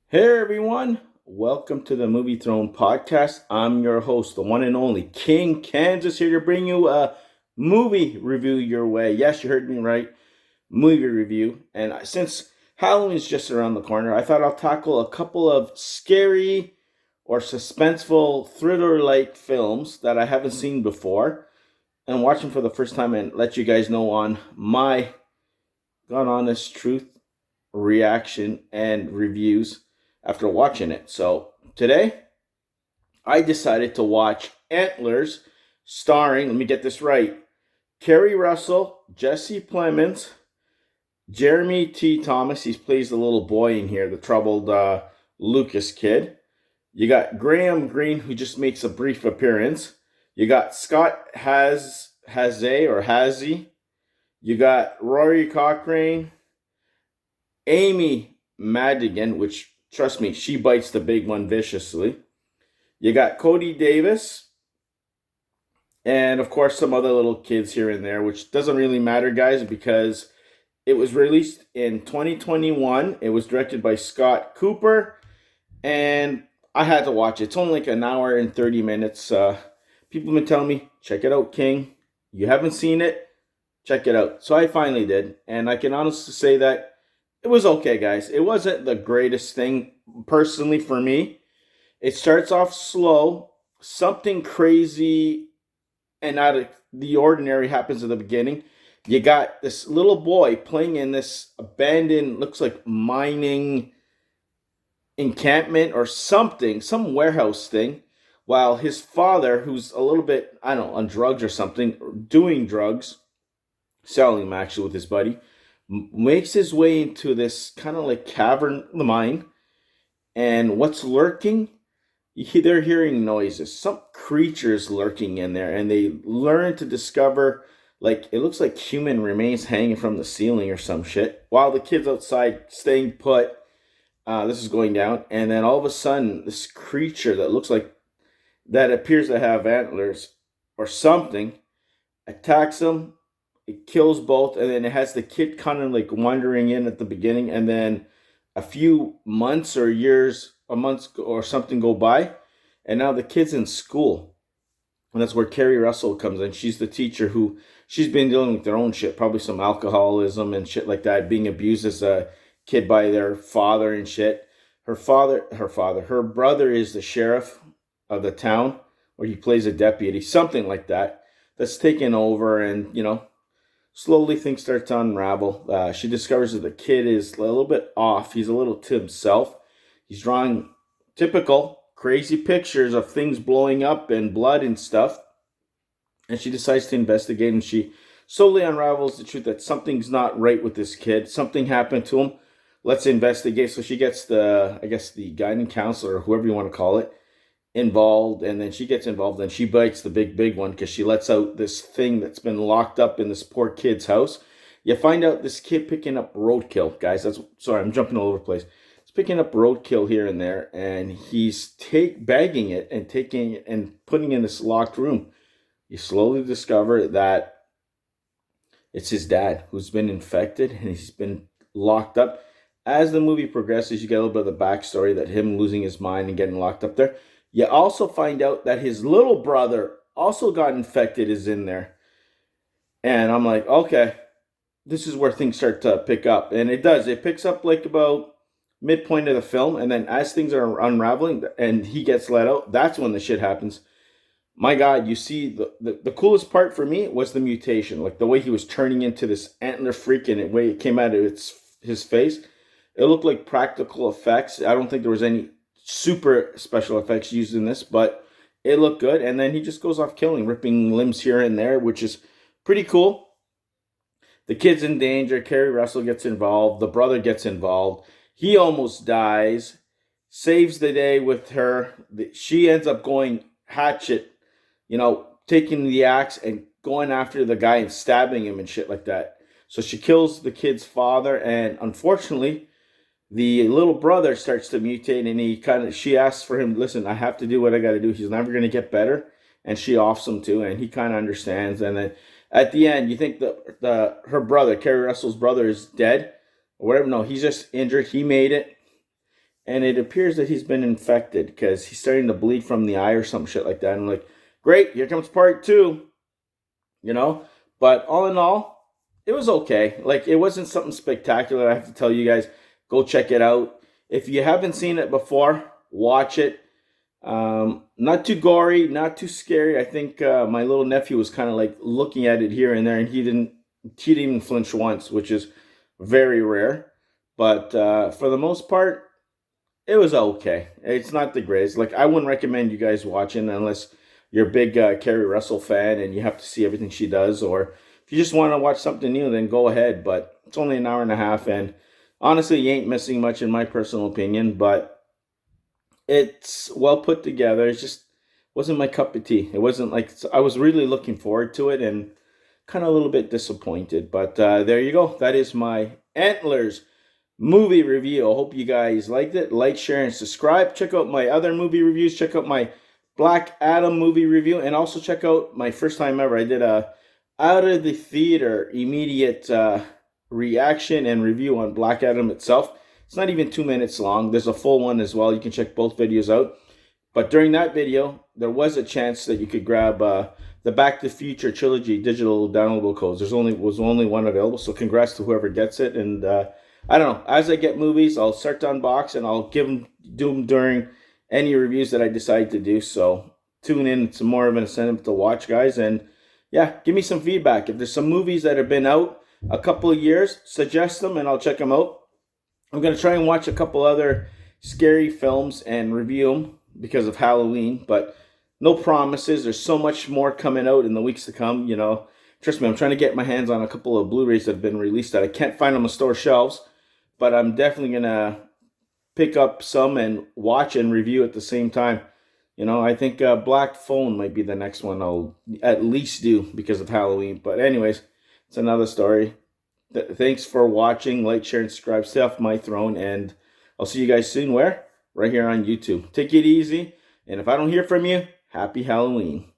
Hey everyone, welcome to the Movie Throne podcast. I'm your host, the one and only King Kansas, here to bring you a movie review your way. Yes, you heard me right, movie review. And since Halloween is just around the corner, I thought I'll tackle a couple of scary or suspenseful thriller-like films that I haven't seen before and watch them for the first time and let you guys know on my God honest truth reaction and reviews after watching it. So today I decided to watch Antlers, starring, let me get this right, Keri Russell, Jesse Plemons, Jeremy T. Thomas. He plays the little boy in here, the troubled Lucas kid. You got Graham Greene, who just makes a brief appearance. You got Scott Hazy. You got Rory Cochrane, Amy Madigan, which, trust me, she bites the big one viciously. You got Cody Davis, and of course some other little kids here and there, which doesn't really matter, guys, because it was released in 2021. It was directed by Scott Cooper, and I had to watch it. It's only like an hour and 30 minutes. People have been telling me, check it out, King. You haven't seen it? Check it out. So I finally did, and I can honestly say that it was okay, guys. It wasn't the greatest thing, personally, for me. It starts off slow. Something crazy and out of the ordinary happens at the beginning. You got this little boy playing in this abandoned, looks like mining encampment or something, some warehouse thing, while his father, who's a little bit, I don't know, on drugs or something, doing drugs, selling them actually with his buddy, makes his way into this kind of like cavern mine. And what's lurking? They're hearing noises. Some creatures lurking in there, and they learn to discover, like, it looks like human remains hanging from the ceiling or some shit. While the kids outside staying put, this is going down, and then all of a sudden, this creature that looks like that appears to have antlers or something attacks them. It kills both, and then it has the kid kind of like wandering in at the beginning, and then a few months or years, a month or something go by, and now the kid's in school, and that's where Keri Russell comes in. She's the teacher who she's been dealing with their own shit, probably some alcoholism and shit like that, being abused as a kid by their father and shit. Her brother is the sheriff of the town, or he plays a deputy, something like that. That's taken over, and slowly things start to unravel. She discovers that the kid is a little bit off. He's a little to himself. He's drawing typical crazy pictures of things blowing up and blood and stuff. And she decides to investigate, and she slowly unravels the truth that something's not right with this kid. Something happened to him. Let's investigate. So she gets the guidance counselor, or whoever you want to call it, involved, and then she gets involved, and she bites the big one because she lets out this thing that's been locked up in this poor kid's house. You find out this kid picking up roadkill, guys. Sorry, I'm jumping all over the place. He's picking up roadkill here and there, and he's bagging it and taking it and putting it in this locked room. You slowly discover that it's his dad who's been infected, and he's been locked up. As the movie progresses, you get a little bit of the backstory that him losing his mind and getting locked up there. You also find out that his little brother also got infected, is in there. And I'm like, okay, this is where things start to pick up. And it does. It picks up like about midpoint of the film. And then as things are unraveling and he gets let out, that's when the shit happens. My God, you see, the coolest part for me was the mutation. Like the way he was turning into this antler freak, and the way it came out of his face. It looked like practical effects. I don't think there was any super special effects used in this, but it looked good. And then he just goes off killing, ripping limbs here and there, which is pretty cool. The kid's in danger. Keri Russell gets involved. The brother gets involved. He almost dies. Saves the day with her. She ends up going hatchet, taking the axe and going after the guy and stabbing him and shit like that. So she kills the kid's father, and unfortunately, the little brother starts to mutate, and she asks for him, listen, I have to do what I got to do. He's never going to get better. And she offs him to, and he kind of understands. And then at the end, you think her brother, Keri Russell's brother, is dead or whatever. No, he's just injured. He made it. and it appears that he's been infected because he's starting to bleed from the eye or some shit like that. And I'm like, great, here comes part two, you know. But all in all, it was okay. Like, it wasn't something spectacular. I have to tell you guys, go check it out. If you haven't seen it before, watch it. Not too gory, not too scary. I think my little nephew was kind of like looking at it here and there, and he didn't even flinch once, which is very rare. But for the most part, it was okay. It's not the greatest. Like, I wouldn't recommend you guys watching unless you're a big Keri Russell fan and you have to see everything she does, or if you just want to watch something new, then go ahead. But it's only an hour and a half, and honestly, you ain't missing much in my personal opinion. But it's well put together. It just wasn't my cup of tea. It wasn't like I was really looking forward to it, and kind of a little bit disappointed. But there you go. That is my Antlers movie review. I hope you guys liked it. Like, share, and subscribe. Check out my other movie reviews. Check out my Black Adam movie review, and also check out my first time ever. I did a out of the theater immediate reaction and review on Black Adam itself. It's not even 2 minutes long. There's a full one as well. You can check both videos out. But during that video, there was a chance that you could grab the Back to the Future trilogy digital downloadable codes. Was only one available, so congrats to whoever gets it. And I don't know. As I get movies, I'll start to unbox, and I'll do them during any reviews that I decide to do. So tune in. It's more of an incentive to watch, guys. And yeah, give me some feedback. If there's some movies that have been out a couple of years, suggest them, and I'll check them out. I'm going to try and watch a couple other scary films and review them because of Halloween, but no promises. There's so much more coming out in the weeks to come, you know. Trust me, I'm trying to get my hands on a couple of Blu-rays that have been released that I can't find on the store shelves, but I'm definitely going to pick up some and watch and review at the same time. You know, I think Black Phone might be the next one I'll at least do because of Halloween. But anyways, it's another story. Thanks for watching. Like, share, and subscribe. Stay off my throne, and I'll see you guys soon. Where? Right here on YouTube. Take it easy, and if I don't hear from you, happy Halloween.